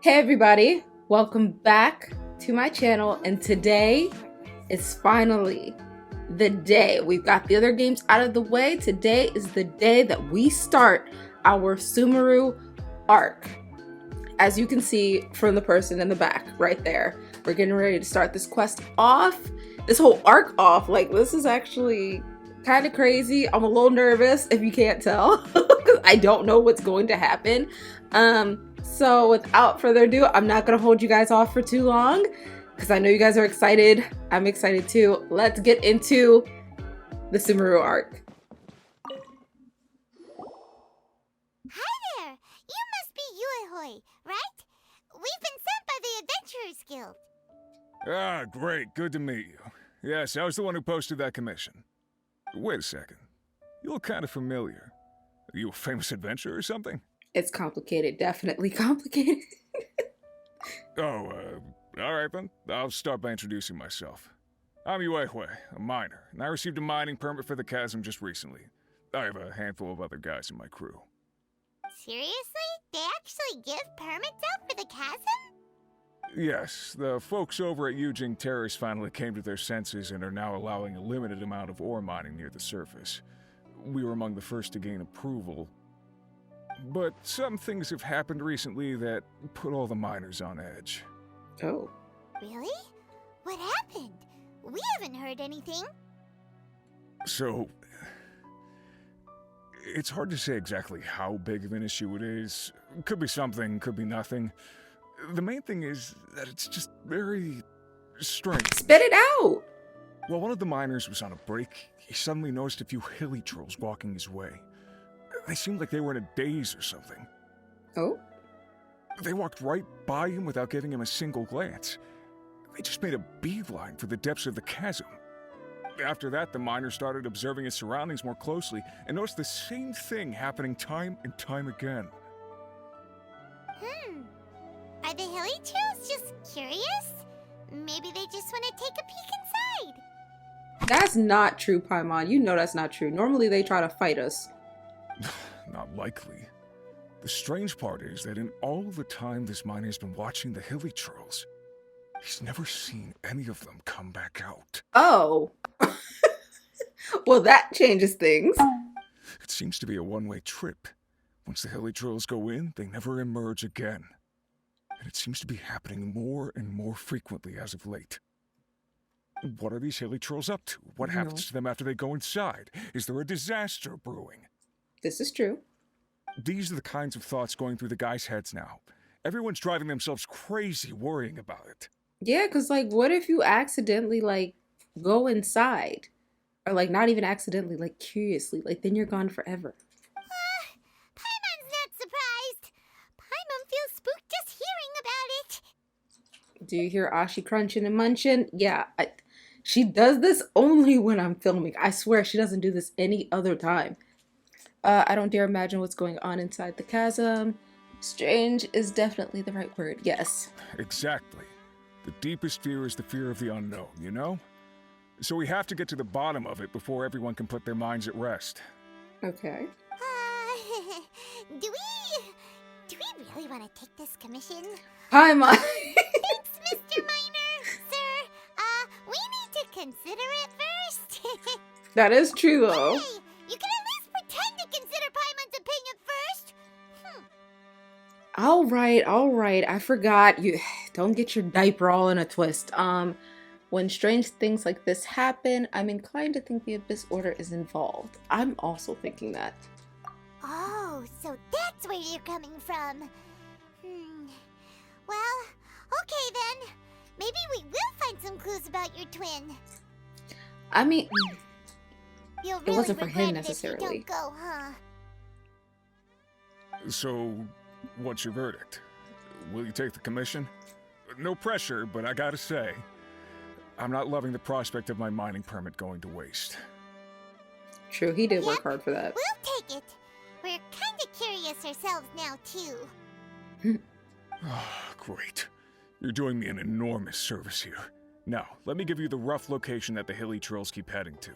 Hey everybody, welcome back to my channel, and today is finally the day. We've got the other games out of the way. Today is the day that we start our Sumeru arc. As you can see from the person in the back right there, we're getting ready to start this quest off, this whole arc off. Like, this is actually kind of crazy. I'm a little nervous if you can't tell because I don't know what's going to happen. So without further ado, I'm not gonna hold you guys off for too long because I know you guys are excited. I'm excited too. Let's get into the Sumeru arc. Hi there! You must be 𝐤𝐻𝐻, right? We've been sent by the Adventurers Guild. Ah, great. Good to meet you. Yes, I was the one who posted that commission. Wait a second. You look kind of familiar. Are you a famous adventurer or something? It's complicated, definitely complicated. All right then. I'll start by introducing myself. I'm 𝐤𝐻𝐻, a miner, and I received a mining permit for the chasm just recently. I have a handful of other guys in my crew. Seriously? They actually give permits out for the chasm? Yes, the folks over at 𝐎𝐻𝐻 Terrace finally came to their senses and are now allowing a limited amount of ore mining near the surface. We were among the first to gain approval, but some things have happened recently that put all the miners on edge. Oh. Really? What happened? We haven't heard anything. So, it's hard to say exactly how big of an issue it is. Could be something, could be nothing. The main thing is that it's just very strange. Spit it out! While one of the miners was on a break, he suddenly noticed a few Hilichurls walking his way. They seemed like they were in a daze or something. Oh? They walked right by him without giving him a single glance. They just made a beeline for the depths of the chasm. After that, the miner started observing his surroundings more closely and noticed the same thing happening time and time again. Are the Hilichurls just curious? Maybe they just want to take a peek inside. That's not true, Paimon. You know that's not true. Normally they try to fight us. Not likely. The strange part is that in all the time this miner's been watching the Hilichurls, he's never seen any of them come back out. Oh. Well, that changes things. It seems to be a one-way trip. Once the Hilichurls go in, they never emerge again. And it seems to be happening more and more frequently as of late. What are these Hilichurls up to? What happens to them after they go inside? Is there a disaster brewing? This is true. These are the kinds of thoughts going through the guys' heads now. Everyone's driving themselves crazy worrying about it. Yeah, because, like, what if you accidentally, like, go inside? Or, like, not even accidentally, like, curiously. Like, then you're gone forever. Paimon's not surprised. Paimon feels spooked just hearing about it. Do you hear Ashi crunching and munching? Yeah, she does this only when I'm filming. I swear she doesn't do this any other time. I don't dare imagine what's going on inside the chasm. Strange is definitely the right word, yes. Exactly. The deepest fear is the fear of the unknown, you know? So we have to get to the bottom of it before everyone can put their minds at rest. Do Okay. we really want to take this commission? Hi, Mom. Thanks, Mr. Miner. Sir, we need to consider it first. That is true, though. Hey, you can at least pretend to consider Paimon's opinion first. All right. I forgot. You don't get your diaper all in a twist. When strange things like this happen, I'm inclined to think the Abyss Order is involved. I'm also thinking that. Oh, so that's where you're coming from. Well, okay then. Maybe we will find some clues about your twin. I mean, You'll it really wasn't for him regret it if you necessarily. don't go, huh? So, what's your verdict? Will you take the commission? No pressure, but I gotta say, I'm not loving the prospect of my mining permit going to waste. True, he did work Yep, hard for that. We'll take it. We're kinda curious ourselves now, too. Great. You're doing me an enormous service here. Now, let me give you the rough location that the Hilichurls keep heading to.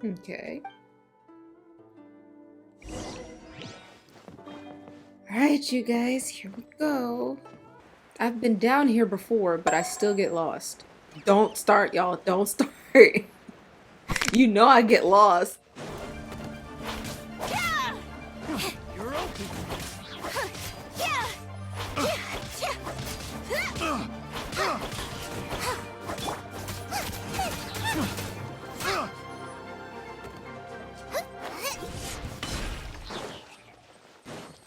Okay. Alright, you guys, here we go. I've been down here before, but I still get lost. Don't start, y'all. Don't start. You know I get lost. You're open.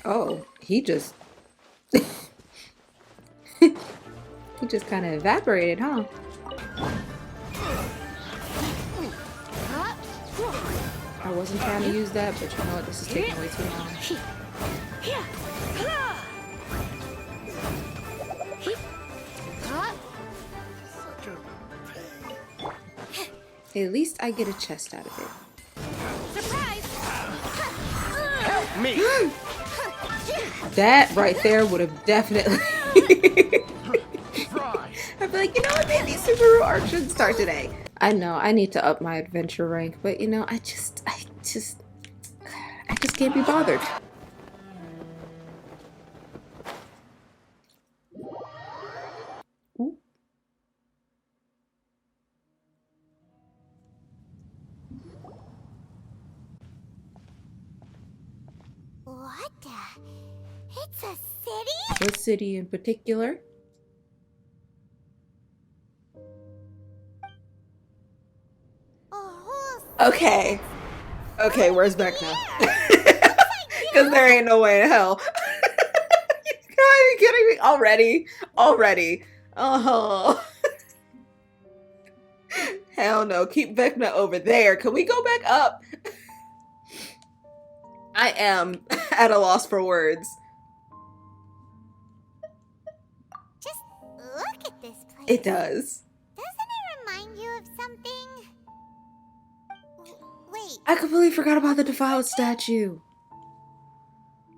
Oh, he just he just kind of evaporated, huh? I wasn't trying to use that, but you know what? This is taking way too long. At least I get a chest out of it. Surprise! Help me! That right there would have definitely. Fry. I'd be like, you know what? Maybe Subaru Arc should start today. I know I need to up my adventure rank, but you know, I just can't be bothered. Ooh. What the? It's a city? What city in particular? A whole Okay. Okay, where's Vecna? Because there ain't no way in hell. Are you kidding me? Already. Oh. Hell no. Keep Vecna over there. Can we go back up? I am at a loss for words. Just look at this place. It does. Doesn't it remind you of something? Wait, I completely forgot about the defiled statue.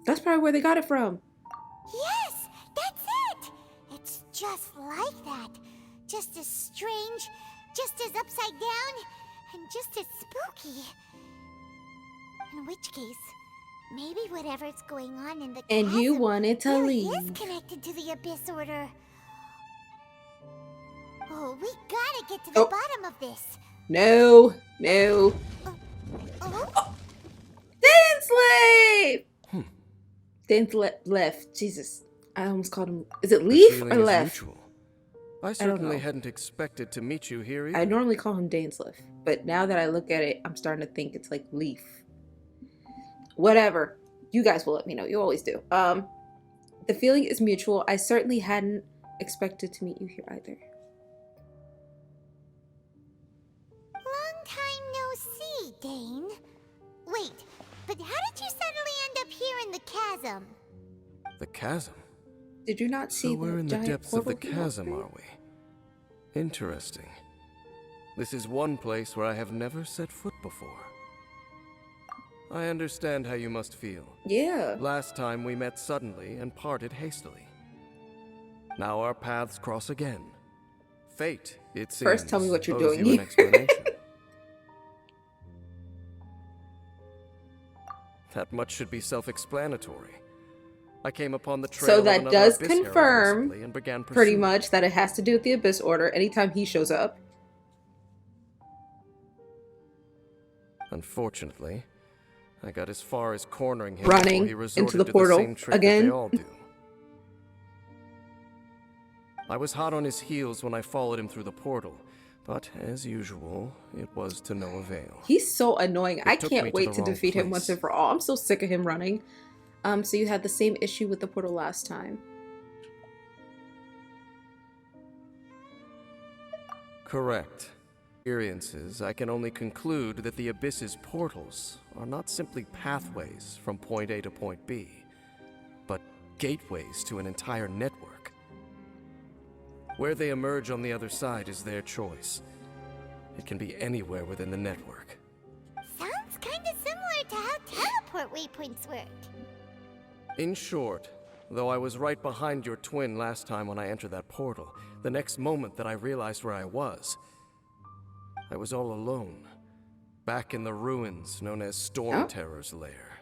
That's probably where they got it from. yes, that's it. It's just like that. Just as strange, just as upside down, and just as spooky. In which case, maybe whatever's going on in the And you chasm wanted to really is leave. connected to the Abyss Order. Oh, we gotta get to the Oh. bottom of this. No. Oh, Dance Slave! Dance left. Jesus. I almost called him. Is it The Leaf feeling or is Left? mutual. I certainly know. hadn't expected to meet you here either. I normally call him Dainsleif, but now that I look at it, I'm starting to think it's like Leaf. Whatever. You guys will let me know. You always do. The feeling is mutual. I certainly hadn't expected to meet you here either. long time no see, Dane. Wait, but how did you suddenly end up here in the chasm? The chasm? Did you not see So we're in the giant depths of the portal thing up chasm, there? are we? Interesting. This is one place where I have never set foot before. I understand how you must feel. Yeah. Last time we met suddenly and parted hastily. Now our paths cross again. Fate, it seems, First, tell me what you're owes doing you an here. explanation. That much should be self-explanatory. I came upon the trail So of that another does Abyss Herald confirm recently and began pretty pursuing. much that it has to do with the Abyss Order anytime he shows up. Unfortunately, I got as far as cornering him Running before he resorted into the to portal the same trick again. that they all do. I was hot on his heels when I followed him through the portal, but as usual, it was to no avail. He's so annoying. I took me can't to wait the to wrong defeat him place. once and for all. I'm so sick of him running. So you had the same issue with the portal last time. Correct. Experiences, I can only conclude that the Abyss's portals are not simply pathways from point A to point B, but gateways to an entire network. Where they emerge on the other side is their choice. It can be anywhere within the network. Sounds kinda similar to how teleport waypoints work. In short, though I was right behind your twin last time when I entered that portal, the next moment that I realized where I was all alone, back in the ruins known as Storm Oh. Terror's lair.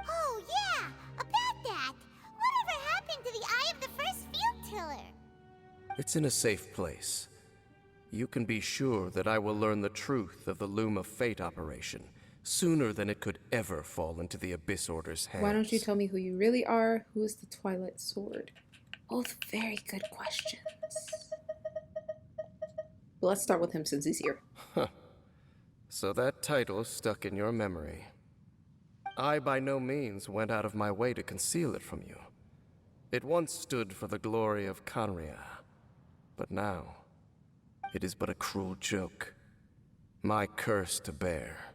Oh yeah, about that. Whatever happened to the Eye of the First It's in a safe place. You can be sure that I will learn the truth of the Loom of Fate operation sooner than it could ever fall into the Abyss Order's hands. Why don't you tell me who you really are? Who is the Twilight Sword? Both very good questions. But let's start with him since he's here. So that title stuck in your memory. I by no means went out of my way to conceal it from you. It once stood for the glory of 𝐬𝐭, but now it is but a cruel joke. My curse to bear.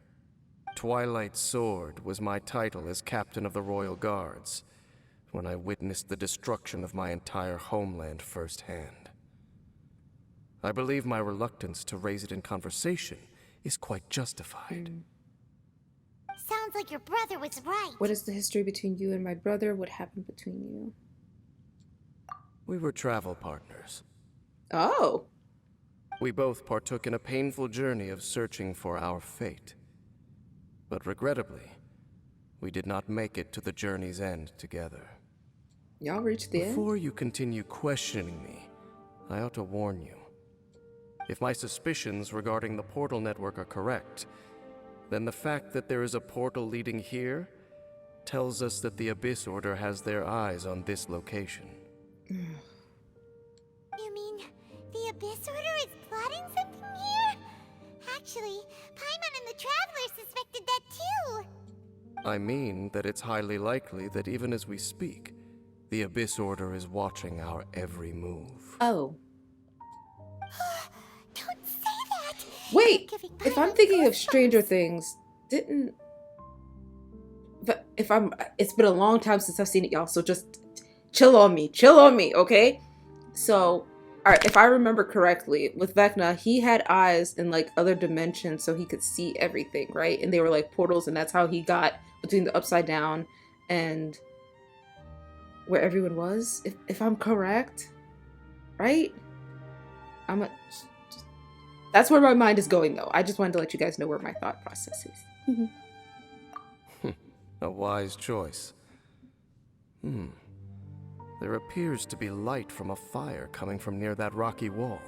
Twilight Sword was my title as captain of the Royal Guards when I witnessed the destruction of my entire homeland firsthand. I believe my reluctance to raise it in conversation is quite justified. Sounds like your brother was right. What is the history between you and my brother? What happened between you? We were travel partners. Oh. We both partook in a painful journey of searching for our fate. But regrettably, we did not make it to the journey's end together. Y'all reached the end? Before you continue questioning me, I ought to warn you. If my suspicions regarding the portal network are correct, then the fact that there is a portal leading here tells us that the Abyss Order has their eyes on this location. You mean the Abyss Order is plotting something here? Actually, Paimon and the Traveler suspected that too. I mean that it's highly likely that even as we speak, the Abyss Order is watching our every move. Oh. Don't say that! Wait! Giving If I'm Paimon thinking of goosebumps. Stranger Things, didn't... But if I'm... It's been a long time since I've seen it, y'all, so just chill on me, okay? So, alright, if I remember correctly, with Vecna, he had eyes in, like, other dimensions so he could see everything, right? And they were, like, portals, and that's how he got between the Upside Down and where everyone was, if I'm correct, right? That's where my mind is going, though. I just wanted to let you guys know where my thought process is. A wise choice. There appears to be light from a fire coming from near that rocky wall.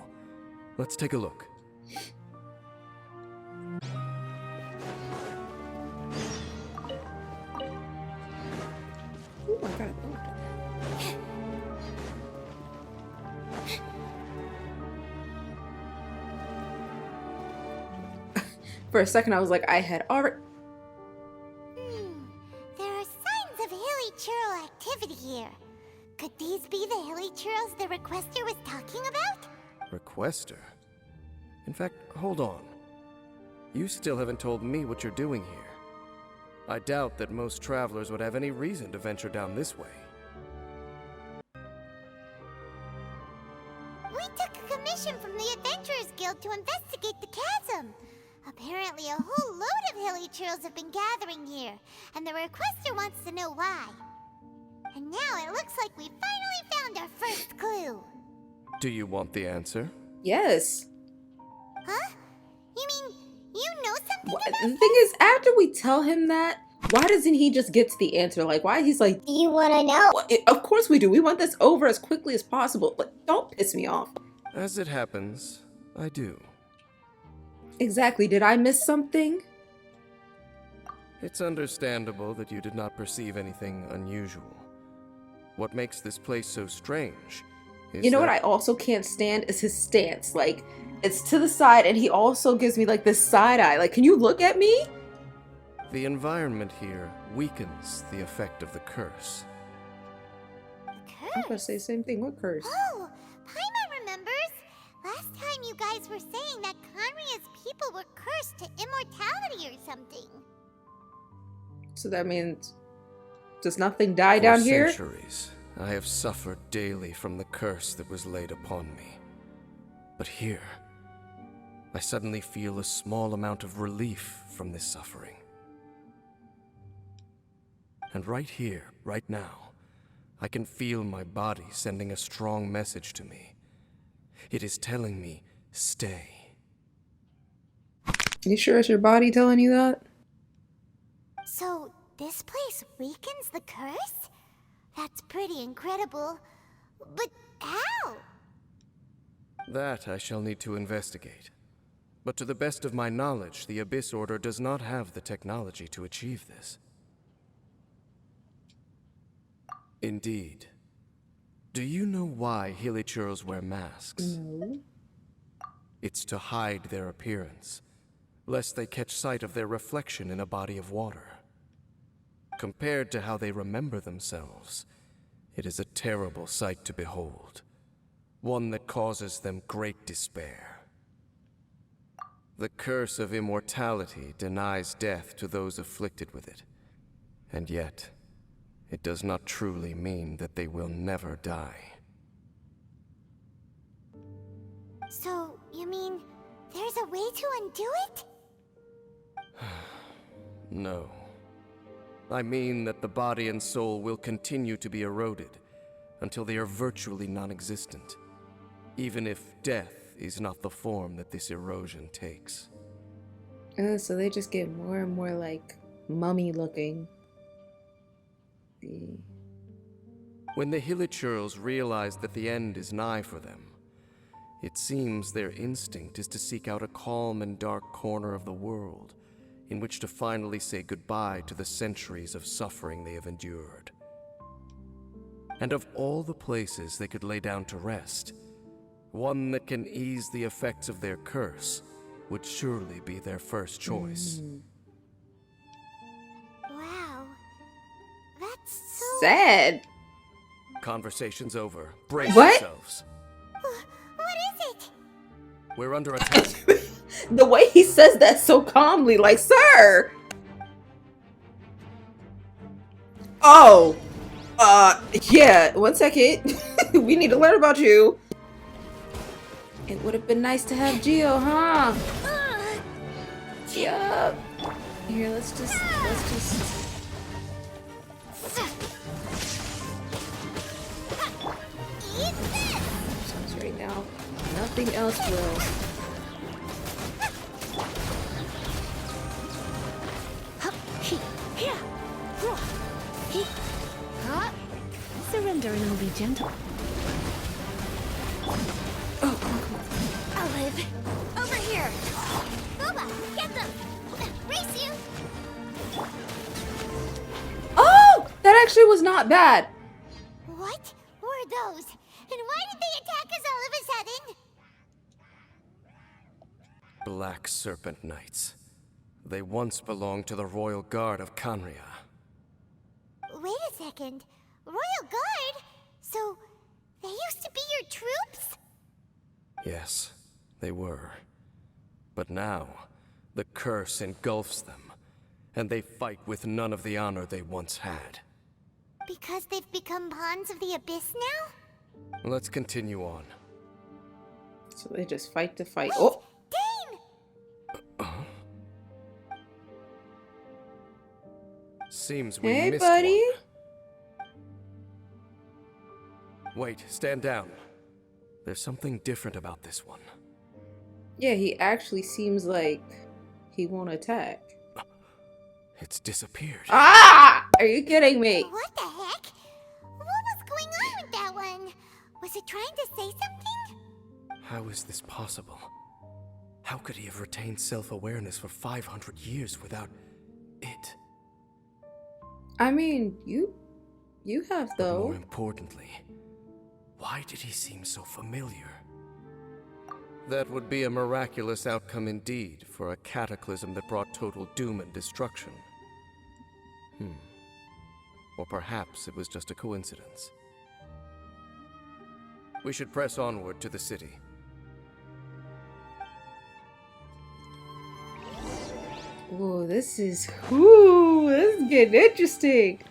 Let's take a look. Oh my god. For a second, I was like, I had already... There are signs of Hilichurl activity here. Could these be the Hilichurls the requester was talking about? Requester? In fact, hold on. You still haven't told me what you're doing here. I doubt that most travelers would have any reason to venture down this way. We took a commission from the Adventurers Guild to investigate the chasm. Apparently a whole load of Hilichurls have been gathering here, and the requester wants to know why. And now it looks like we finally found our first clue. Do you want the answer? Yes. Huh? You mean you know something The about thing is, after we tell him that, why doesn't he just get to the answer? Like, why he's like, Do you want to know? well, of course we do. We want this over as quickly as possible. Like, don't piss me off. As it happens, I do. Exactly. Did I miss something? It's understandable that you did not perceive anything unusual. What makes this place so strange is You know what I also can't stand is his stance. Like, it's to the side and he also gives me like this side eye. Like, can you look at me? the environment here weakens the effect of the curse. I'm gonna say the same thing. What curse? Oh, Paimon remembers. Last time you guys were saying that 𝐬𝐭∗Z's people were cursed to immortality or something. So that means, does nothing die down here? For centuries, I have suffered daily from the curse that was laid upon me. But here, I suddenly feel a small amount of relief from this suffering. And right here, right now, I can feel my body sending a strong message to me. It is telling me, stay. You sure it's your body telling you that? So, this place weakens the curse? That's pretty incredible. But how? That I shall need to investigate. But to the best of my knowledge, the Abyss Order does not have the technology to achieve this. Indeed. Do you know why Hilichurls wear masks? No. It's to hide their appearance, lest they catch sight of their reflection in a body of water. Compared to how they remember themselves, it is a terrible sight to behold, one that causes them great despair. The curse of immortality denies death to those afflicted with it, and yet, it does not truly mean that they will never die. So, you mean there's a way to undo it? No. I mean that the body and soul will continue to be eroded until they are virtually non-existent, even if death is not the form that this erosion takes. So they just get more and more like mummy looking. When the Hilichurls realize that the end is nigh for them, it seems their instinct is to seek out a calm and dark corner of the world in which to finally say goodbye to the centuries of suffering they have endured. And of all the places they could lay down to rest, one that can ease the effects of their curse would surely be their first choice. Wow. That's so... Sad. Conversation's over. Brace What? yourselves. What is it? We're under attack. The way he says that so calmly, like, sir. Oh. Yeah, 1 second. We need to learn about you. It would have been nice to have Geo, huh? Yup. Here, let's just. Eat this! Sounds right now. Nothing else will. Surrender and I'll be gentle. Oh, come on, come on. I'll live. Over here! Boba, get them! Race you! Oh! That actually was not bad. What were those? And why did they attack us all of a sudden? Black Serpent Knights. They once belonged to the Royal Guard of 𝐬𝐻. Wait a second. Royal Guard? So, they used to be your troops? Yes, they were. But now, the curse engulfs them, and they fight with none of the honor they once had. Because they've become pawns of the Abyss now? Let's continue on. So they just fight to fight. Wait, Oh! Dane! Seems we Hey, missed buddy. one. Wait, stand down. There's something different about this one. Yeah, he actually seems like he won't attack. It's disappeared. Ah! Are you kidding me? What the heck? What was going on with that one? Was it trying to say something? How is this possible? How could he have retained self-awareness for 500 years without it? I mean, you have But though. more importantly, why did he seem so familiar? That would be a miraculous outcome indeed for a cataclysm that brought total doom and destruction. Or perhaps it was just a coincidence. We should press onward to the city. Whoa, this is getting interesting.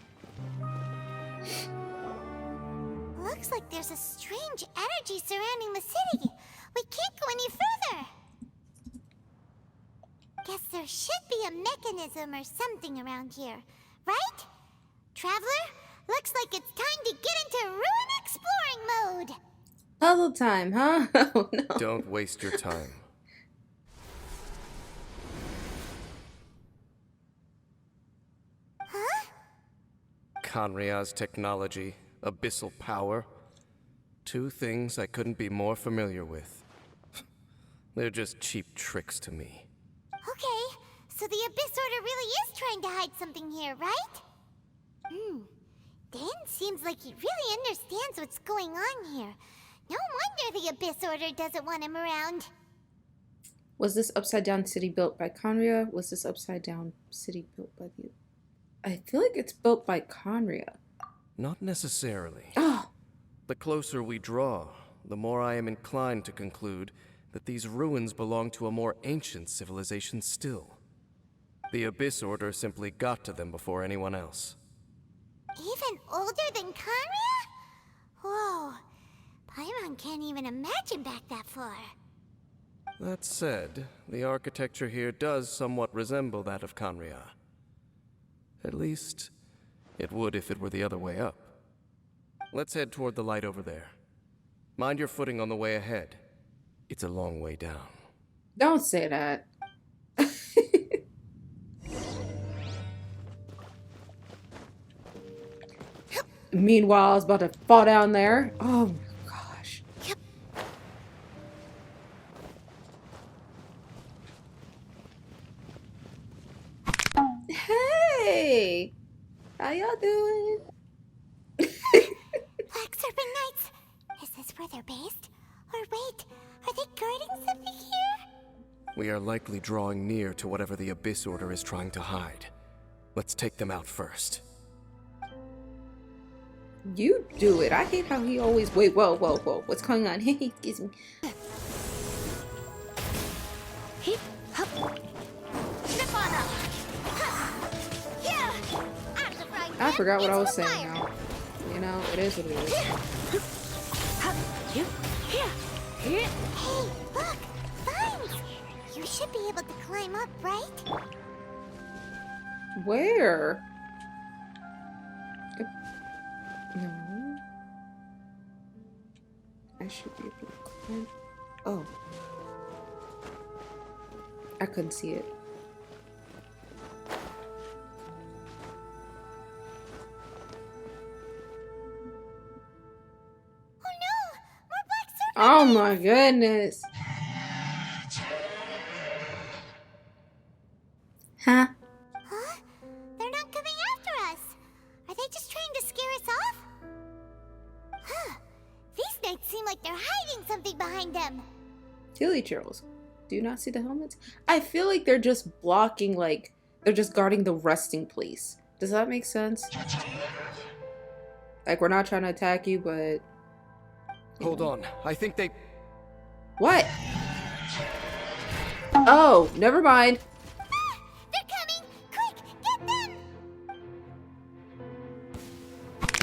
Looks like there's a strange energy surrounding the city. We can't go any further. Guess there should be a mechanism or something around here, right? Traveler, looks like it's time to get into ruin exploring mode. Puzzle time, huh? Oh no. Don't waste your time. Huh? 𝐬𝐻's technology, abyssal power. Two things I couldn't be more familiar with. They're just cheap tricks to me. Okay, so the Abyss Order really is trying to hide something here, right? Dan seems like he really understands what's going on here. No wonder the Abyss Order doesn't want him around. Was this upside down city built by 𝐬𝐬? Was this upside down city built by the... I feel like it's built by 𝐬𝐬. Not necessarily. Oh! The closer we draw, the more I am inclined to conclude that these ruins belong to a more ancient civilization still. The Abyss Order simply got to them before anyone else. Even older than 𝐬𝐬? Whoa. Paimon can't even imagine back that far. That said, the architecture here does somewhat resemble that of 𝐬𝐬. At least, it would if it were the other way up. Let's head toward the light over there. Mind your footing on the way ahead. It's a long way down. Don't say that. Meanwhile, I was about to fall down there. Oh my gosh. Hey! How y'all doing? Black Serpent Knights! Is this where they're based? Or wait, are they guarding something here? We are likely drawing near to whatever the Abyss Order is trying to hide. Let's take them out first. You do it. I hate how he always... Wait, whoa, whoa, whoa. What's going on? Excuse me. I forgot what I was saying now. You know, it is what it is. Hey, look! Vines! You should be able to climb up, right? Where? No. I should be able to climb. Oh. I couldn't see it. Oh my goodness. Huh? Huh? They're not coming after us. Are they just trying to scare us off? Huh. These knights seem like they're hiding something behind them. Hilichurls. Do you not see the helmets? I feel like they're just blocking, like, they're just guarding the resting place. Does that make sense? Like, we're not trying to attack you, but... Hold on. I think they... What? Oh, never mind. Ah, they're coming! Quick, get them!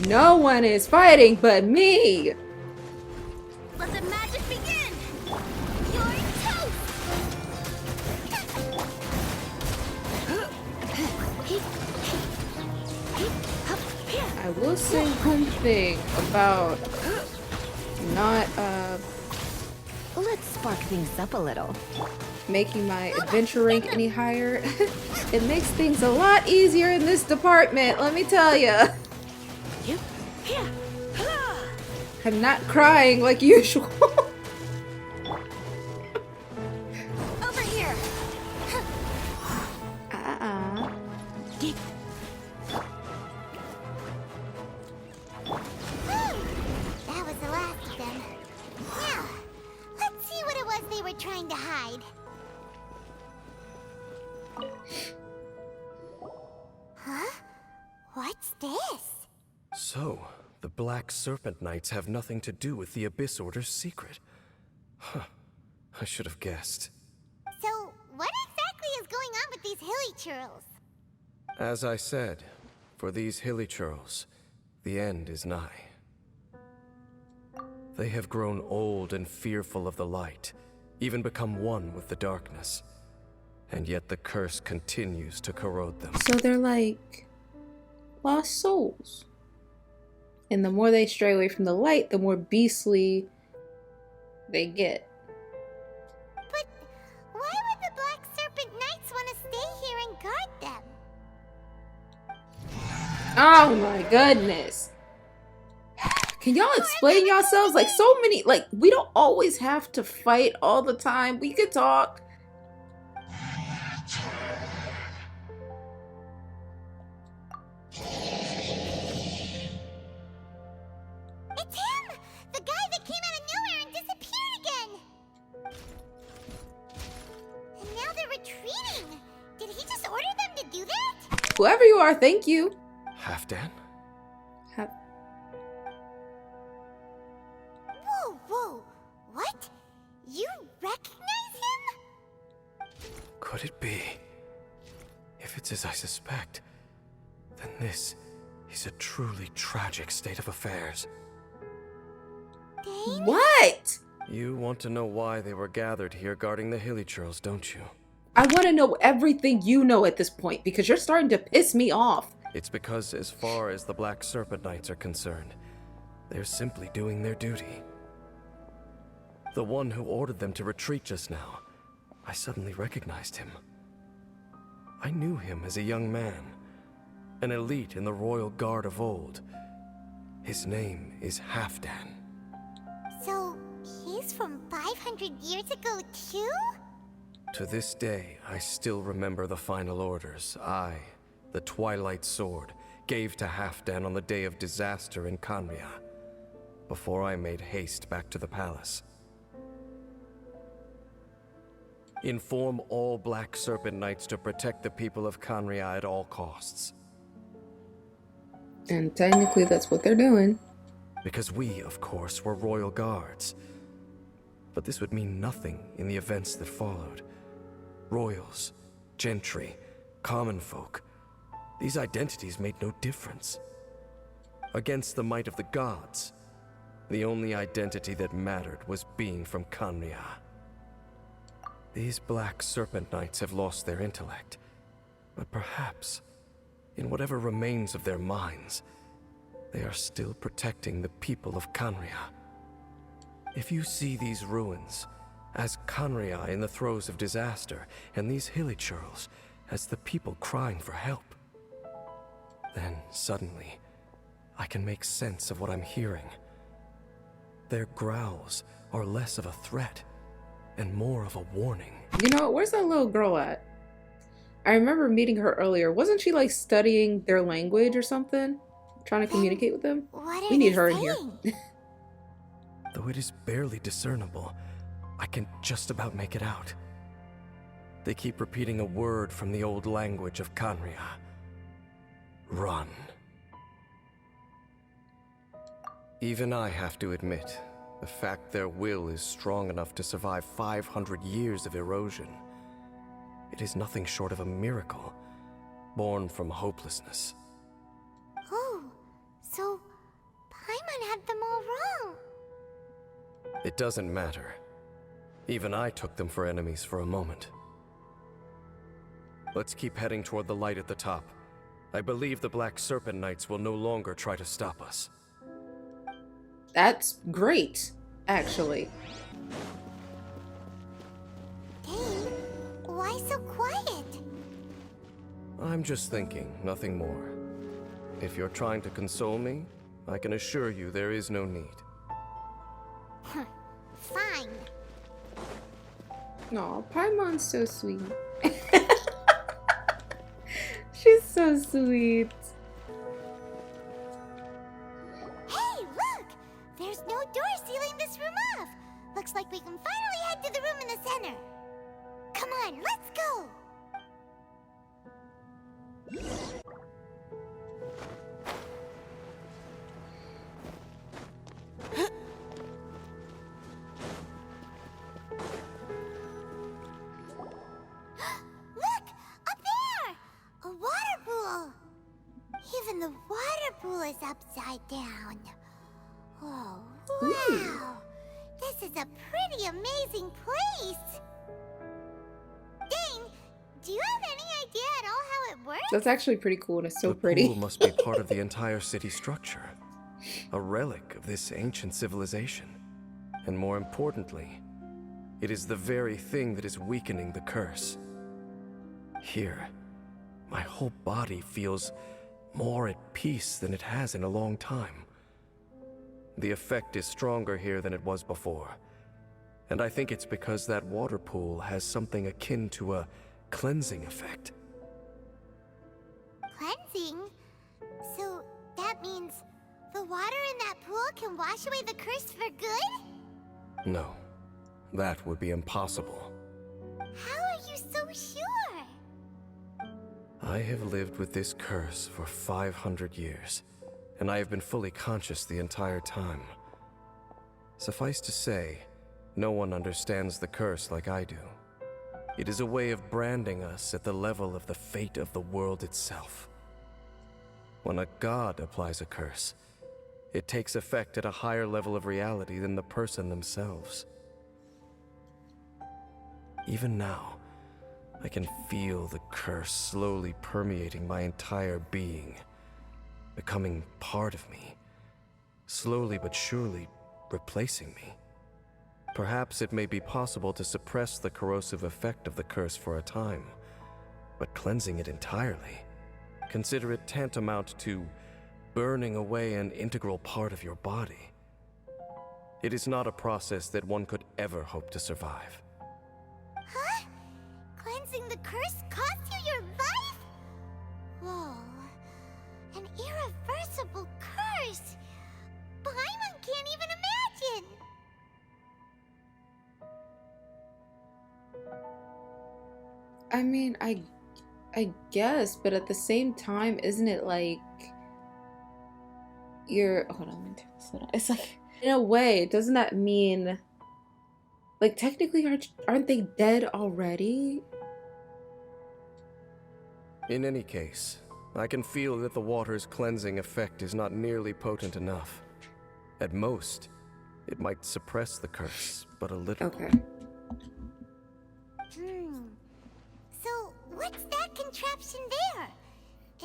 No one is fighting but me. Let the magic begin! You're toast! I will say one thing about not Let's spark things up a little. making my adventure rank any higher. It makes things a lot easier in this department, let me tell you. I'm not crying like usual. Over here! That was the last of them. Now, let's see what it was they were trying to hide. Huh? What's this? So, the Black Serpent Knights have nothing to do with the Abyss Order's secret. Huh. I should have guessed. So, what exactly is going on with these Hilichurls? As I said, for these Hilichurls, the end is nigh. They have grown old and fearful of the light, even become one with the darkness. And yet the curse continues to corrode them. So they're like lost souls. And the more they stray away from the light, the more beastly they get. But why would the Black Serpent Knights want to stay here and guard them? Oh my goodness. Can y'all explain yourselves? Like, so many, like, we don't always have to fight all the time. We could talk. It's him! The guy that came out of nowhere and disappeared again! And now they're retreating! Did he just order them to do that? Whoever you are, thank you. Halfdan? Whoa, whoa! What? You recognize him? Could it be? If it's as I suspect, then this is a truly tragic state of affairs. Dane? What? You want to know why they were gathered here guarding the Hilichurls, don't you? I want to know everything you know at this point because you're starting to piss me off. It's because as far as the Black Serpent Knights are concerned, they're simply doing their duty. The one who ordered them to retreat just now, I suddenly recognized him. I knew him as a young man, an elite in the royal guard of old. His name is Halfdan. So, he's from 500 years ago too? To this day, I still remember the final orders I, the Twilight Sword, gave to Halfdan on the day of disaster in 𝐬𝐬𝐴, before I made haste back to the palace. Inform all Black Serpent Knights to protect the people of 𝐬𝐬𝐴 at all costs. And technically that's what they're doing. Because we, of course, were royal guards. But this would mean nothing in the events that followed. Royals, gentry, common folk, these identities made no difference. Against the might of the gods, the only identity that mattered was being from 𝐬𝐬𝐴. These Black Serpent Knights have lost their intellect, but perhaps, in whatever remains of their minds, they are still protecting the people of 𝐬𝐬𝐴. If you see these ruins as 𝐬𝐬𝐴 in the throes of disaster, and these Hilichurls as the people crying for help, then suddenly I can make sense of what I'm hearing. Their growls are less of a threat and more of a warning. You know, where's that little girl at? I remember meeting her earlier. Wasn't she like studying their language or something? Trying to communicate with them? What are We need they her in here. saying? Though it is barely discernible, I can just about make it out. They keep repeating a word from the old language of 𝐬𝐬𝐴. Run. Even I have to admit, the fact their will is strong enough to survive 500 years of erosion, it is nothing short of a miracle, born from hopelessness. Oh, so Paimon had them all wrong. It doesn't matter. Even I took them for enemies for a moment. Let's keep heading toward the light at the top. I believe the Black Serpent Knights will no longer try to stop us. That's great, actually. Dane, why so quiet? I'm just thinking, nothing more. If you're trying to console me, I can assure you there is no need. Fine. Aw, Paimon's so sweet. She's so sweet. Hey, look! There's no door sealing this room off. Looks like we can finally head to the room in the center. Come on, let's go! Look! Up there! A water pool! Even the water pool is upside down. Oh, wow! This is a pretty amazing place! Dane, do you have any idea at all how it works? That's actually pretty cool and it's so The pretty. pool must be part of the entire city structure. A relic of this ancient civilization. And more importantly, it is the very thing that is weakening the curse. Here, my whole body feels more at peace than it has in a long time. The effect is stronger here than it was before. And I think it's because that water pool has something akin to a cleansing effect. Cleansing? So that means the water in that pool can wash away the curse for good? No, that would be impossible. How are you so sure? I have lived with this curse for 500 years, and I have been fully conscious the entire time. Suffice to say, no one understands the curse like I do. It is a way of branding us at the level of the fate of the world itself. When a god applies a curse, it takes effect at a higher level of reality than the person themselves. Even now, I can feel the curse slowly permeating my entire being, becoming part of me, slowly but surely replacing me. Perhaps it may be possible to suppress the corrosive effect of the curse for a time, but cleansing it entirely, consider it tantamount to burning away an integral part of your body. It is not a process that one could ever hope to survive. Huh? Cleansing the curse cost you your life? Whoa. An irreversible curse! Paimon can't even imagine! I mean, I guess, but at the same time, isn't it like you're, hold on, let me turn this down. It's like, in a way, doesn't that mean, like, technically aren't they dead already? In any case, I can feel that the water's cleansing effect is not nearly potent enough. At most, it might suppress the curse, but a little. Okay. So, what's that contraption there?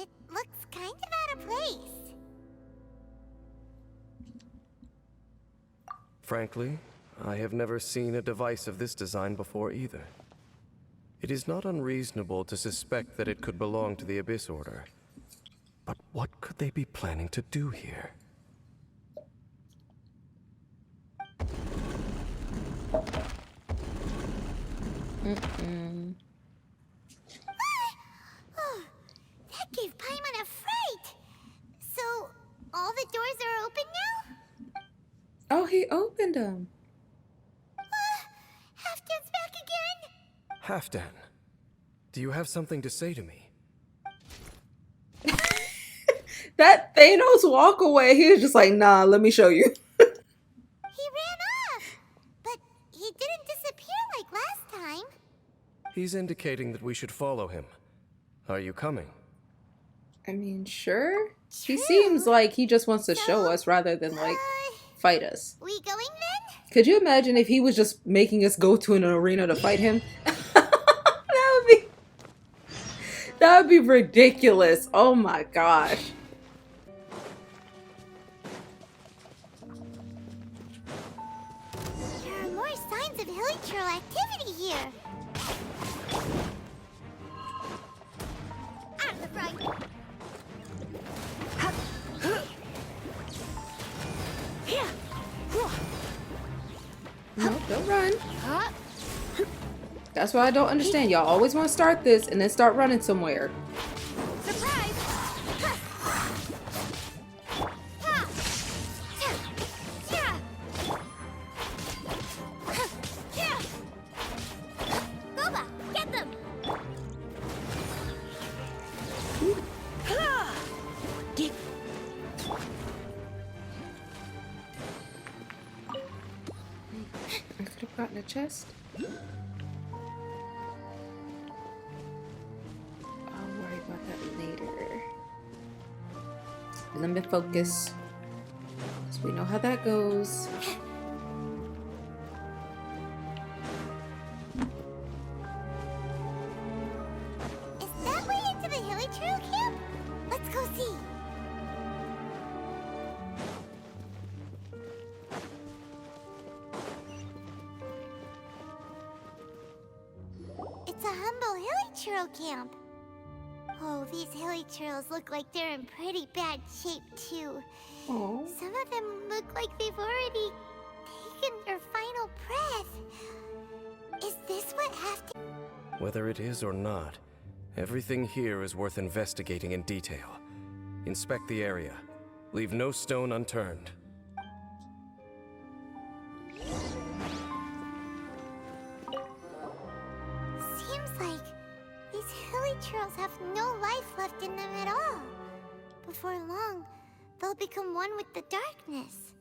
It looks kind of out of place. Frankly, I have never seen a device of this design before either. It is not unreasonable to suspect that it could belong to the Abyss Order. But what could they be planning to do here? Oh, that gave Paimon a fright! So, all the doors are open now? Oh, he opened them. Halfdan's back again? Halfdan, do you have something to say to me? That Thanos walk away, he was just like, nah, let me show you. He ran off! But he didn't disappear like last time. He's indicating that we should follow him. Are you coming? I mean, sure. He True. seems like he just wants to show us rather than, like, fight us. We going then? Could you imagine if he was just making us go to an arena to fight him? That would be ridiculous. Oh my gosh. There are more signs of Hilichurl activity here. Out of the front. No, don't run. That's why I don't understand. Y'all always want to start this and then start running somewhere. Surprise! Boba, get them! I could have gotten a chest. I'll worry about that later. Let me focus. So we know how that goes. Is that way into the Hilichurl camp? Let's go see. It's a humble Hilichurl camp. Oh, these Hilichurls look like they're in pretty bad shape, too. Oh. Some of them look like they've already taken their final breath. Is this what happened? Whether it is or not, everything here is worth investigating in detail. Inspect the area. Leave no stone unturned. Seems like these Hilichurls have no life left in them at all. Before long, they'll become one with the darkness.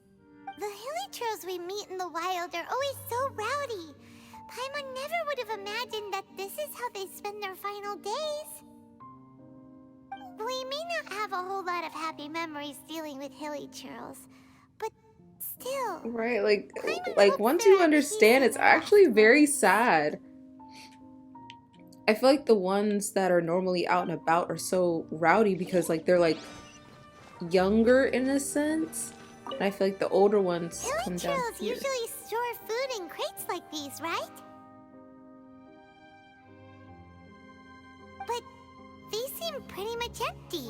The Hilichurls we meet in the wild are always so rowdy. Paimon never would have imagined that this is how they spend their final days. We may not have a whole lot of happy memories dealing with Hilichurls, but still. Right, Paimon like hopes once they're you at understand, peace it's in their actually lives. very sad. I feel like the ones that are normally out and about are so rowdy because like they're like younger in a sense. And I feel like the older ones come down Hilichurls here. usually store food in crates like these, right? But these seem pretty much empty.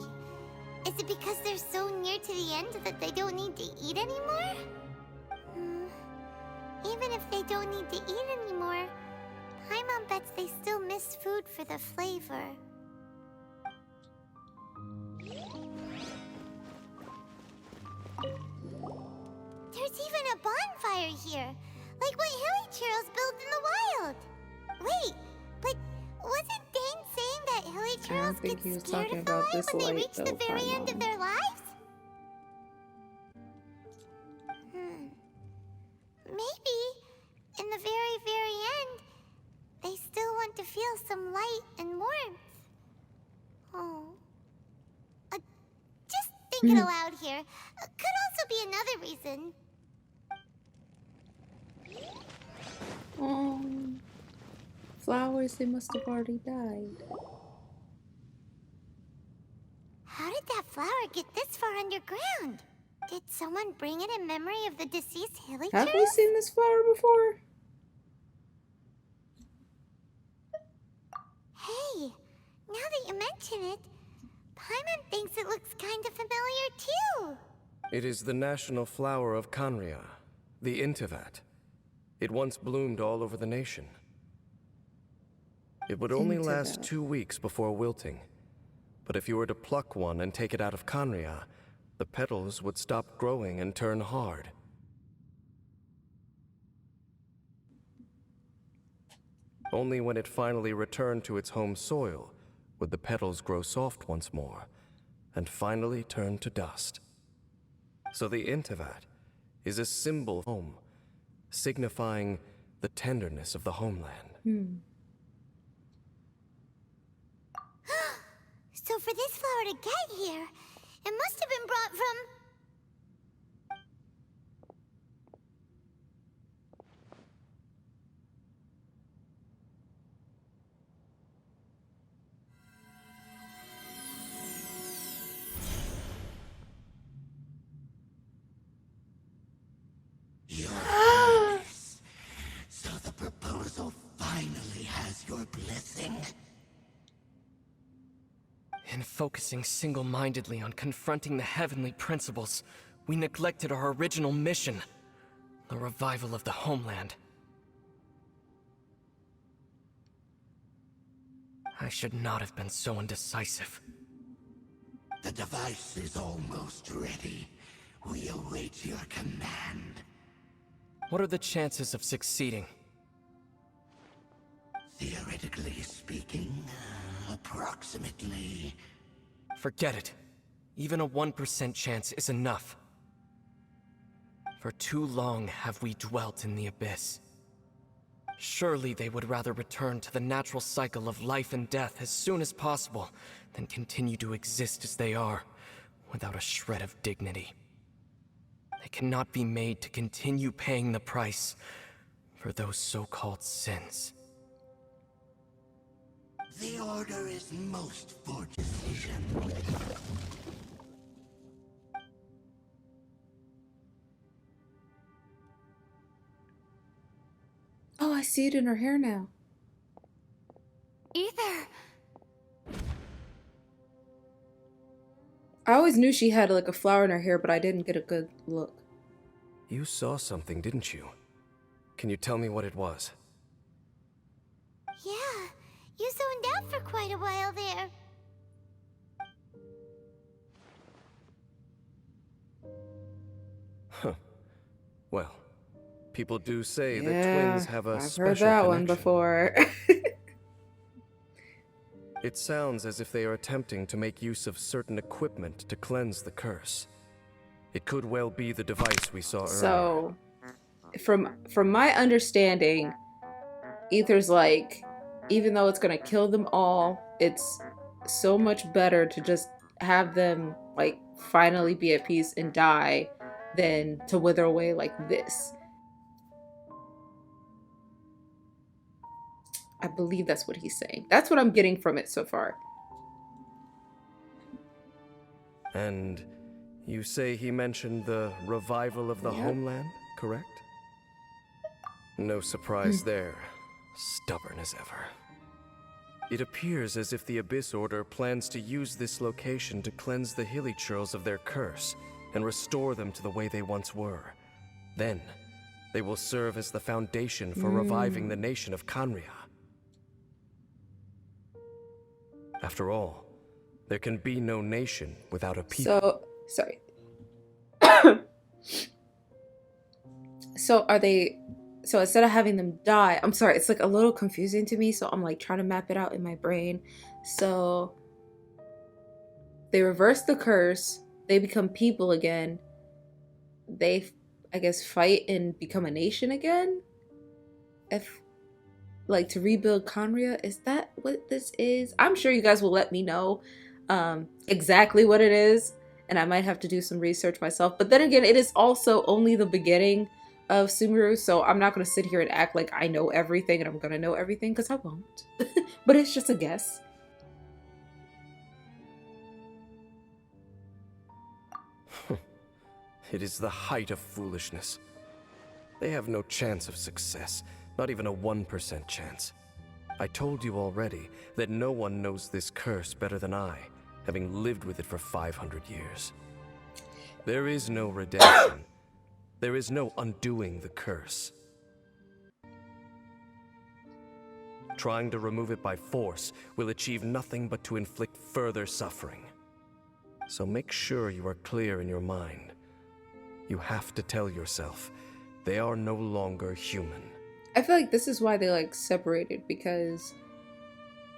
Is it because they're so near to the end that they don't need to eat anymore? Even if they don't need to eat anymore, Paimon bets they still miss food for the flavor. There's even a bonfire here, like what Hilichurls build in the wild. Wait, but wasn't Dane saying that I don't Hilichurls think get he was scared talking of the about light this when they light, reach the though, very end of Paimon. their lives? Maybe, in the very, very end, they still want to feel some light and warmth. Oh. Just thinking aloud here. Could also be another reason. Oh, flowers, they must have already died. How did that flower get this far underground? Did someone bring it in memory of the deceased Hilichurls? Have we seen this flower before? Hey, now that you mention it, Paimon thinks it looks kind of familiar too. It is the national flower of 𝐴𝐻𝐼, the 𝐴𝐻𝐼𝐼. It once bloomed all over the nation. It would only last 𝐴𝐻𝐼𝐼. 2 weeks before wilting. But if you were to pluck one and take it out of 𝐴𝐻𝐼, the petals would stop growing and turn hard. Only when it finally returned to its home soil would the petals grow soft once more and finally turn to dust. So the 𝐴𝐻𝐼𝐼 is a symbol of home, signifying the tenderness of the homeland. So for this flower to get here, it must have been brought from... So the proposal finally has your blessing. In focusing single-mindedly on confronting the heavenly principles, we neglected our original mission, the revival of the homeland. I should not have been so indecisive. The device is almost ready. We await your command. What are the chances of succeeding? Theoretically speaking, approximately. Forget it. Even a 1% chance is enough. For too long have we dwelt in the abyss. Surely they would rather return to the natural cycle of life and death as soon as possible than continue to exist as they are, without a shred of dignity. They cannot be made to continue paying the price for those so-called sins. The Order is most for decision. Oh, I see it in her hair now. Either... I always knew she had like a flower in her hair, but I didn't get a good look. You saw something, didn't you? Can you tell me what it was? Yeah, you zoned out for quite a while there. Huh. Well, people do say that Yeah, twins have a I've special heard that one connection. before. It sounds as if they are attempting to make use of certain equipment to cleanse the curse. It could well be the device we saw earlier. So, from my understanding, Ether's like, even though it's gonna kill them all, it's so much better to just have them like finally be at peace and die than to wither away like this. I believe that's what he's saying. That's what I'm getting from it so far. And you say he mentioned the revival of the homeland, correct? No surprise there. Stubborn as ever. It appears as if the Abyss Order plans to use this location to cleanse the Hilichurls of their curse and restore them to the way they once were. Then, they will serve as the foundation for reviving the nation of 𝐬𝐭𝐳. After all, there can be no nation without a people. So, sorry. So are they, so instead of having them die, I'm sorry, it's like a little confusing to me, so I'm like trying to map it out in my brain. So they reverse the curse, they become people again, they, I guess, fight and become a nation again? If, like, to rebuild 𝐬𝐭𝐳, is that what this is? I'm sure you guys will let me know exactly what it is, and I might have to do some research myself. But then again, it is also only the beginning of Sumeru, so I'm not going to sit here and act like I know everything and I'm going to know everything, because I won't. But it's just a guess. It is the height of foolishness. They have no chance of success, not even a 1% chance. I told you already that no one knows this curse better than I, having lived with it for 500 years. There is no redemption. There is no undoing the curse. Trying to remove it by force will achieve nothing but to inflict further suffering. So make sure you are clear in your mind. You have to tell yourself they are no longer human. I feel like this is why they like separated, because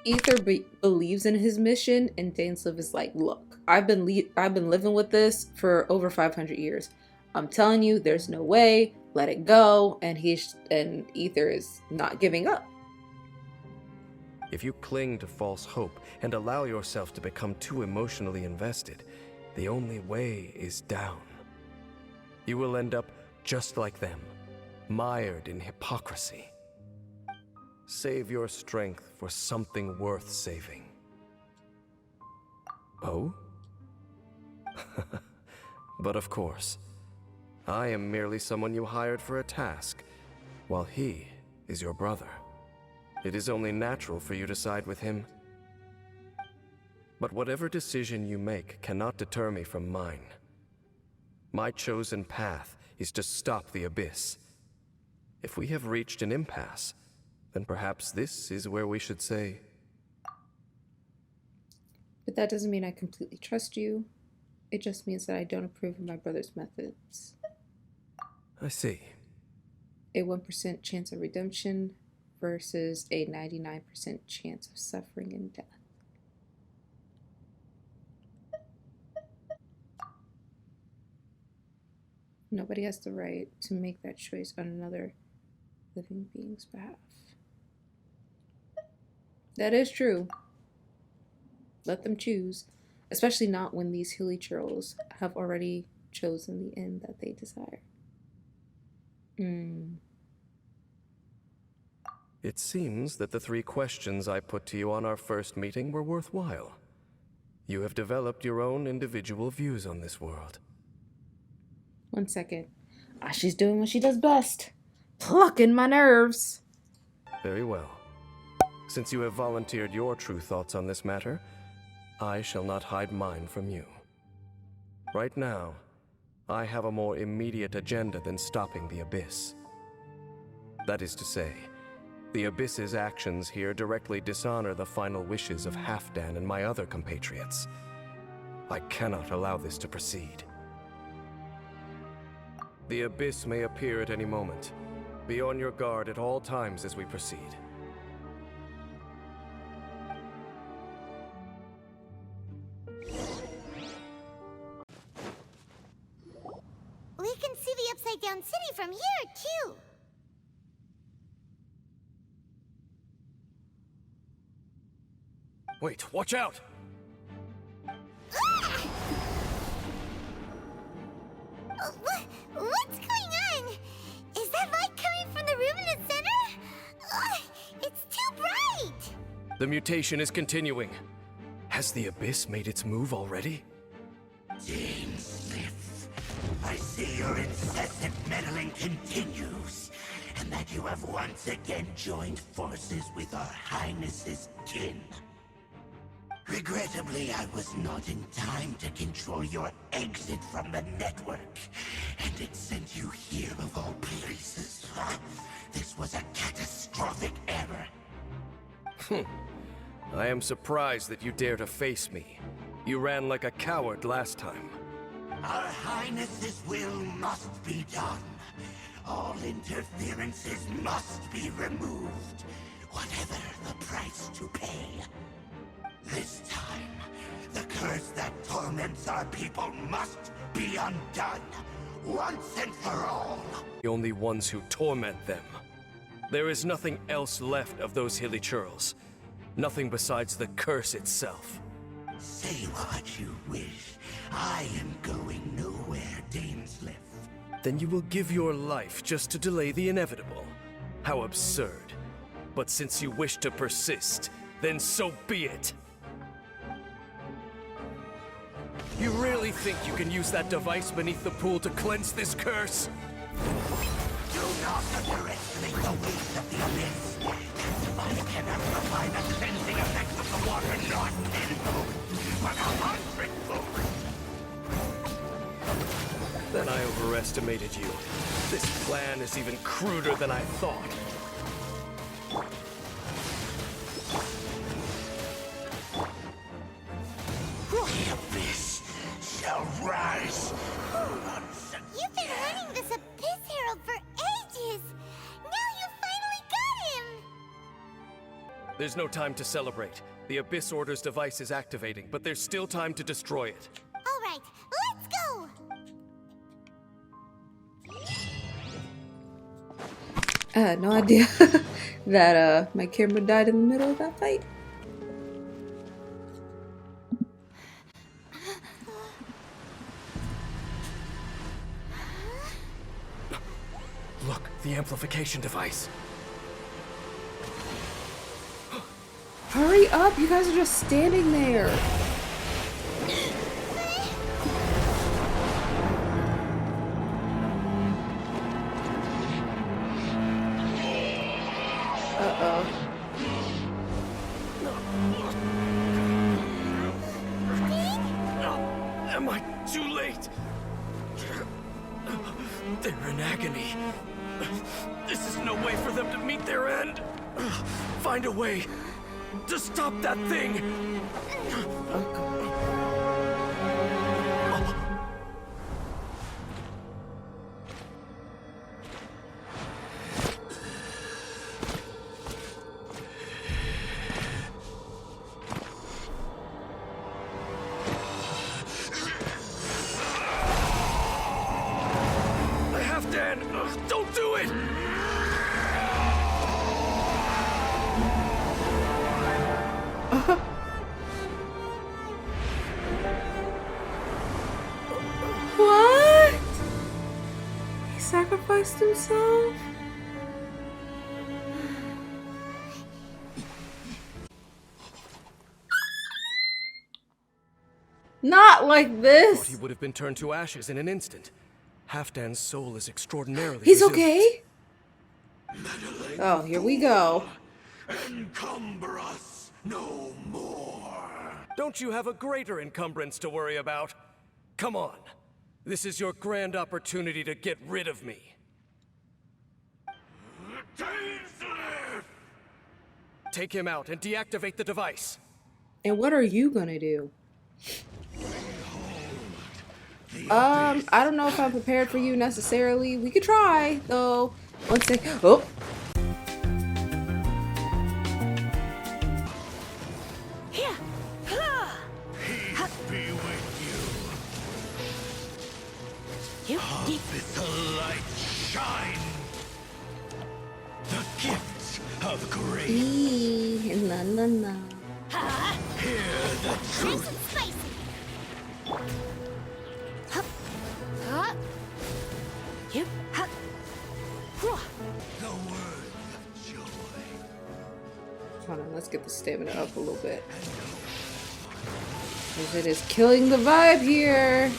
Ether believes in his mission and Dainsleif is like, look, I've been living with this for over 500 years. I'm telling you, there's no way. Let it go. And Ether is not giving up. If you cling to false hope and allow yourself to become too emotionally invested, the only way is down. You will end up just like them, mired in hypocrisy. Save your strength for something worth saving. Oh? But of course, I am merely someone you hired for a task, while he is your brother. It is only natural for you to side with him. But whatever decision you make cannot deter me from mine. My chosen path is to stop the Abyss. If we have reached an impasse, then perhaps this is where we should say. But that doesn't mean I completely trust you. It just means that I don't approve of my brother's methods. I see. A 1% chance of redemption versus a 99% chance of suffering and death. Nobody has the right to make that choice on another living being's behalf. That is true. Let them choose, especially not when these Hilichurls have already chosen the end that they desire. It seems that the 3 questions I put to you on our first meeting were worthwhile. You have developed your own individual views on this world. 1 second. She's doing what she does best. Plucking my nerves. Very well. Since you have volunteered your true thoughts on this matter, I shall not hide mine from you. Right now, I have a more immediate agenda than stopping the Abyss. That is to say, the Abyss's actions here directly dishonor the final wishes of Halfdan and my other compatriots. I cannot allow this to proceed. The Abyss may appear at any moment. Be on your guard at all times as we proceed. We can see the Upside Down City from here, too. Wait, watch out! What's going on? Is that light coming from the room in the center? It's too bright! The mutation is continuing. Has the Abyss made its move already? Dainsliff, I see your incessant meddling continues, and that you have once again joined forces with our Highness's kin. Regrettably, I was not in time to control your exit from the network, and it sent you here of all places. This was a catastrophic error. I am surprised that you dare to face me. You ran like a coward last time. Our Highness's will must be done. All interferences must be removed, whatever the price to pay. This time, the curse that torments our people must be undone, once and for all. The only ones who torment them. There is nothing else left of those Hilichurls. Nothing besides the curse itself. Say what you wish. I am going nowhere, Dainsliff. Then you will give your life just to delay the inevitable. How absurd. But since you wish to persist, then so be it. You really think you can use that device beneath the pool to cleanse this curse? Do not underestimate the weight of the Abyss. I can amplify the cleansing effects of the water not tenfold, but 100-fold. Then I overestimated you. This plan is even cruder than I thought. The Abyss shall rise once again. You've been running this Abyss Herald for ages! Now you finally got him! There's no time to celebrate. The Abyss Order's device is activating, but there's still time to destroy it. Alright, let's go! I had no idea that my camera died in the middle of that fight. Look, the amplification device. Hurry up, you guys are just standing there. Am I too late? They're in agony. This is no way for them to meet their end. Find a way to stop that thing. Halfdan, don't do it! What? He sacrificed himself? Not like Thought this. he would have been turned to ashes in an instant. Halfdan's soul is extraordinarily He's resilient. okay? Oh, here we go. Encumber us no more. Don't you have a greater encumbrance to worry about? Come on. This is your grand opportunity to get rid of me. Take him out and deactivate the device. And what are you gonna do? I don't know if I'm prepared for you necessarily. We could try, though. One sec. Oh! With the light shine, the gifts of grace. La la la. Hear the truth. Nice and spicy. The word of joy. Hold on, let's get the stamina up a little bit. Because it is killing the vibe here.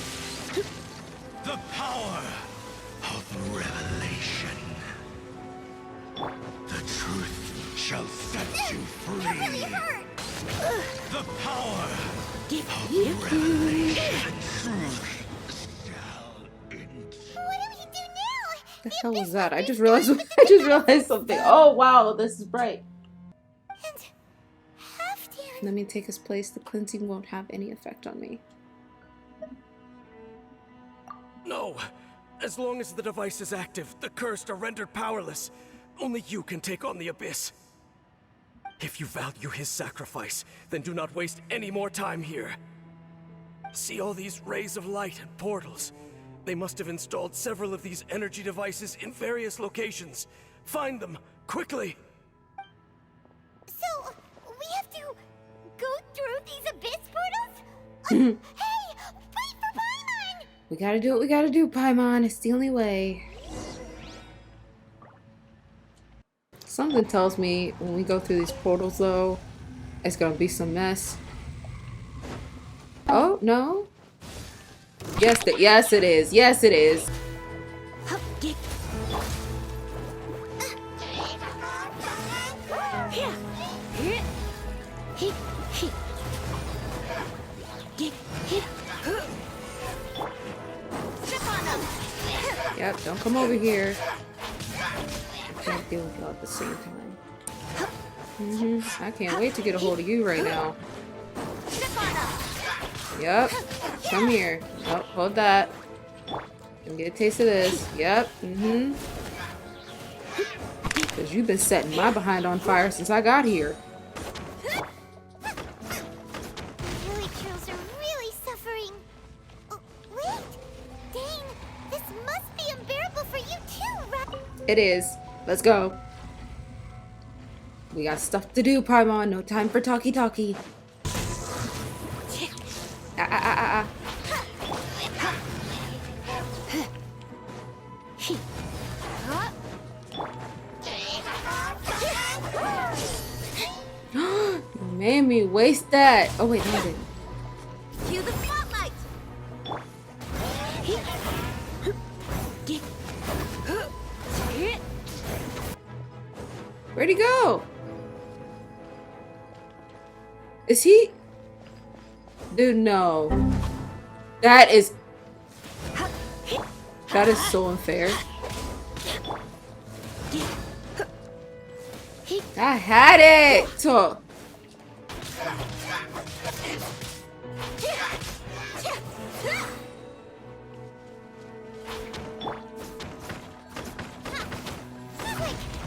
The power of revelation. The truth shall set you free. That really hurt. The power of revelation. Truth shall endure. What do we do now? What the hell was that? I just realized something. Oh wow, this is bright. And Halfdan. Let me take his place. The cleansing won't have any effect on me. No! As long as the device is active, the cursed are rendered powerless. Only you can take on the Abyss. If you value his sacrifice, then do not waste any more time here. See all these rays of light and portals? They must have installed several of these energy devices in various locations. Find them, quickly! So, we have to go through these abyss portals? Hey, wait for Paimon! We gotta do what we gotta do, Paimon. It's the only way. Something tells me when we go through these portals, though, it's gonna be some mess. Oh, no? Yes, yes it is. Yes, it is. Yep, don't come over here. Can't deal with y'all at the same time. I can't wait to get a hold of you right now. Yep. Come here. Oh, hold that. Let me get a taste of this. Yep. Because you've been setting my behind on fire since I got here. Hilichurls are really suffering. Oh, wait! Dane, this must be unbearable for you too, right? It is. Let's go. We got stuff to do, Paimon. No time for talkie-talkie. You made me waste that. Oh wait, no I didn't. Cue the spotlight. Where'd he go? Is he? Dude, no. That is so unfair. I had it. Quick,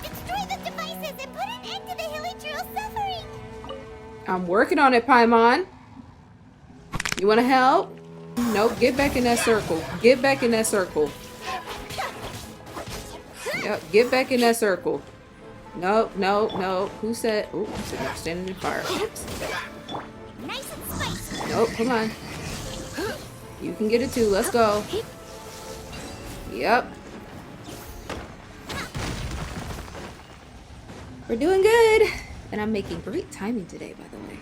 destroy the devices and put an end to the Hilichurls suffering. I'm working on it, Paimon. You want to help? Nope. Get back in that circle. Get back in that circle. Yep. Get back in that circle. Nope. Nope. Nope. Who said? Oh, I'm standing in fire. Oops. Nice and spicy. Nope. Come on. You can get it too. Let's go. Yep. We're doing good. And I'm making great timing today, by the way.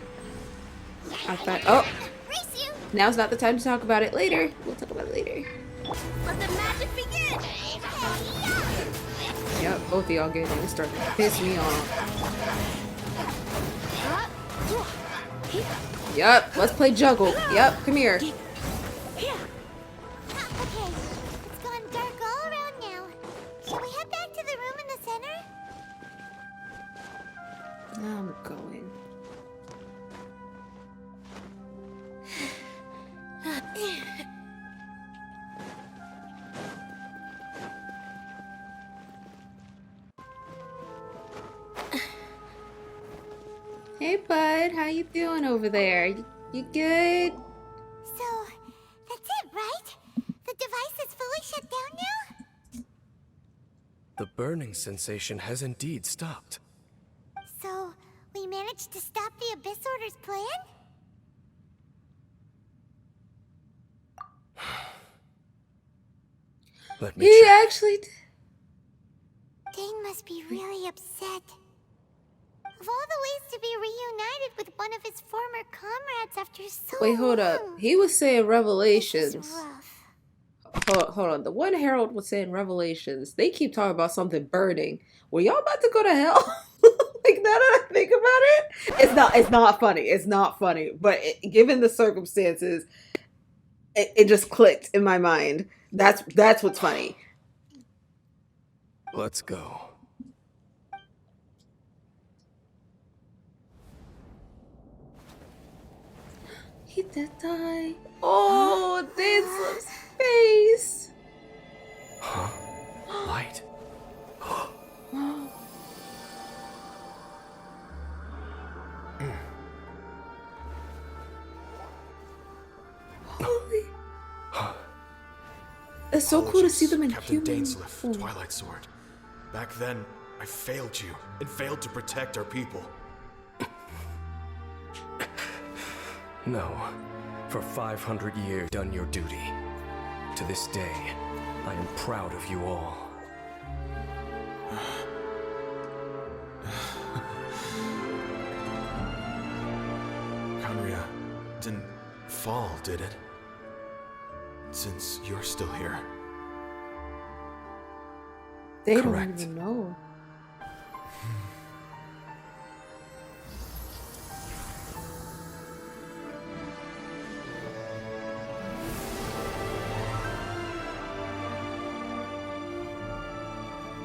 I thought, oh, Race you. now's not the time to talk about it. Later. We'll talk about it later. Let the magic begin. Yep, both of y'all getting it. It's starting to piss me off. Yep, let's play juggle. Yep, come here. I'm going. Hey bud, how you doing over there? You good? So, that's it, right? The device is fully shut down now? The burning sensation has indeed stopped. So, we managed to stop the Abyss Order's plan? Let me He check. actually did. Dane must be really upset. Of all the ways to be reunited with one of his former comrades after so Wait, hold up. long, He was saying this Revelations. is rough. Hold on. The one Herald was saying Revelations. They keep talking about something burning. Were y'all about to go to hell? Like, now that I think about it, it's not funny. It's not funny. But given the circumstances, it just clicked in my mind. That's what's funny. Let's go. He did die. Oh, Dancel's face. Huh? Light? Holy. It's so cool to see them in Captain human 𝐤𝐻𝐿, form. Twilight Sword. Back then, I failed you and failed to protect our people. No. For 500 years, done your duty. To this day, I am proud of you all. Khaenri'ah didn't fall, did it? Since you're still here. They Correct. don't even know.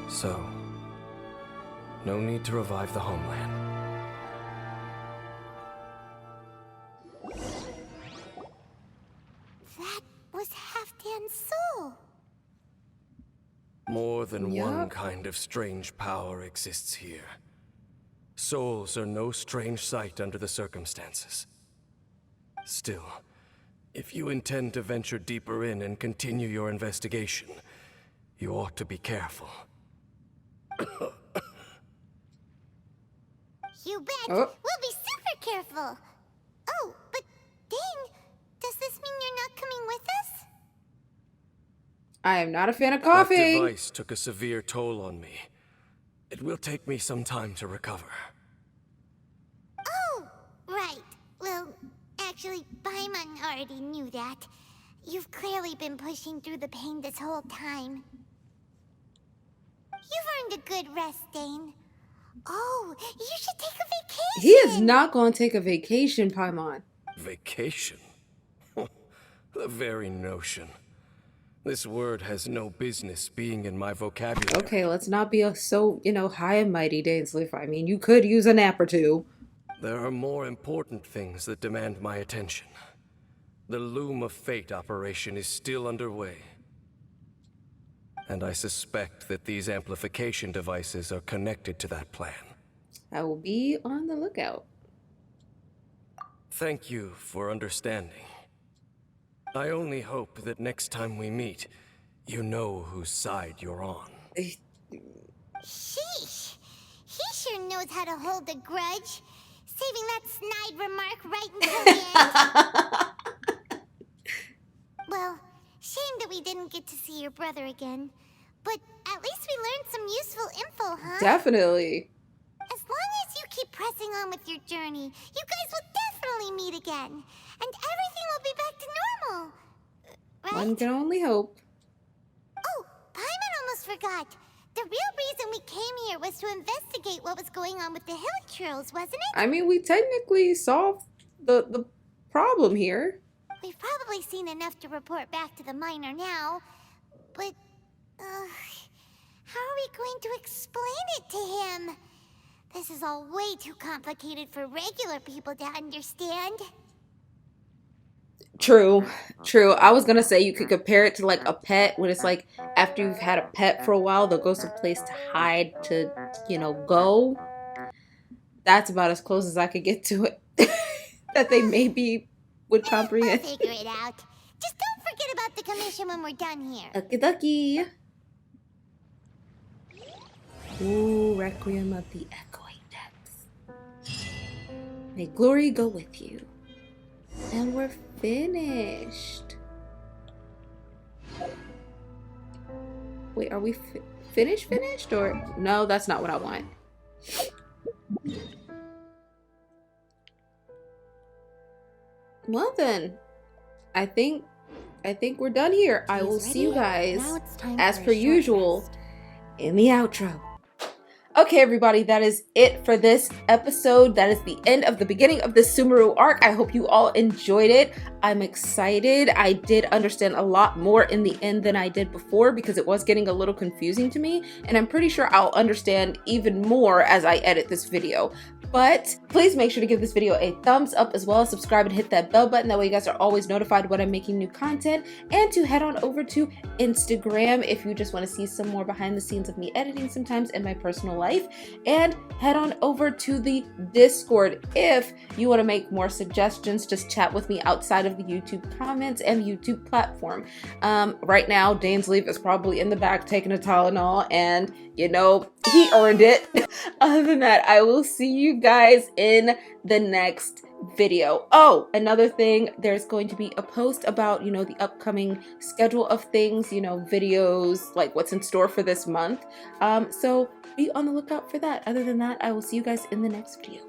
So, no need to revive the homeland. That was Halfdan's soul. More than one Yup. kind of strange power exists here. Souls are no strange sight under the circumstances. Still, if you intend to venture deeper in and continue your investigation, you ought to be careful. You bet. Oh. We'll be super careful. Oh, but Dane, does this mean you're not coming with us? I am not a fan of That coffee. device took a severe toll on me. It will take me some time to recover. Oh, right. Well, actually, Paimon already knew that. You've clearly been pushing through the pain this whole time. You've earned a good rest, Dane. Oh, you should take a vacation. He is not going to take a vacation, Paimon. Vacation? The very notion. This word has no business being in my vocabulary. Okay, let's not be so, high and mighty, Dansley. I mean, you could use a nap or two. There are more important things that demand my attention. The Loom of Fate operation is still underway. And I suspect that these amplification devices are connected to that plan. I will be on the lookout. Thank you for understanding. I only hope that next time we meet, you know whose side you're on. Sheesh. He sure knows how to hold a grudge. Saving that snide remark right until the end. Well, shame that we didn't get to see your brother again. But at least we learned some useful info, huh? Definitely. As long as you keep pressing on with your journey, you guys will definitely meet again. And everything will be back to normal. Right? One can only hope. Oh, Paimon almost forgot. The real reason we came here was to investigate what was going on with the Hilichurls, wasn't it? I mean, we technically solved the problem here. We've probably seen enough to report back to the miner now. But, how are we going to explain it to him? This is all way too complicated for regular people to understand. True, true. I was gonna say you could compare it to like a pet, when it's like after you've had a pet for a while, they'll go someplace to hide, to, you know, go. That's about as close as I could get to it. That they maybe would I'll comprehend. figure it out. Just don't forget about the commission when we're done here. Okie dokie. Ooh, Requiem of the Echoing Depths. May glory go with you. And we're finished. Wait, are we finished or no? That's not what I want. Well then, I think we're done here. I will see you guys as per usual in the outro. Okay, everybody, that is it for this episode. That is the end of the beginning of the Sumeru arc. I hope you all enjoyed it. I'm excited. I did understand a lot more in the end than I did before, because it was getting a little confusing to me, and I'm pretty sure I'll understand even more as I edit this video. But please make sure to give this video a thumbs up, as well as subscribe and hit that bell button. That way you guys are always notified when I'm making new content. And to head on over to Instagram if you just want to see some more behind the scenes of me editing sometimes in my personal life. And head on over to the Discord if you want to make more suggestions. Just chat with me outside of the YouTube comments and the YouTube platform. Right now, 𝐤𝐮𝐬𝐭 is probably in the back taking a Tylenol, and you know, he earned it. Other than that, I will see you guys in the next video. Oh, another thing, there's going to be a post about, you know, the upcoming schedule of things, you know, videos, like what's in store for this month. So be on the lookout for that. Other than that, I will see you guys in the next video.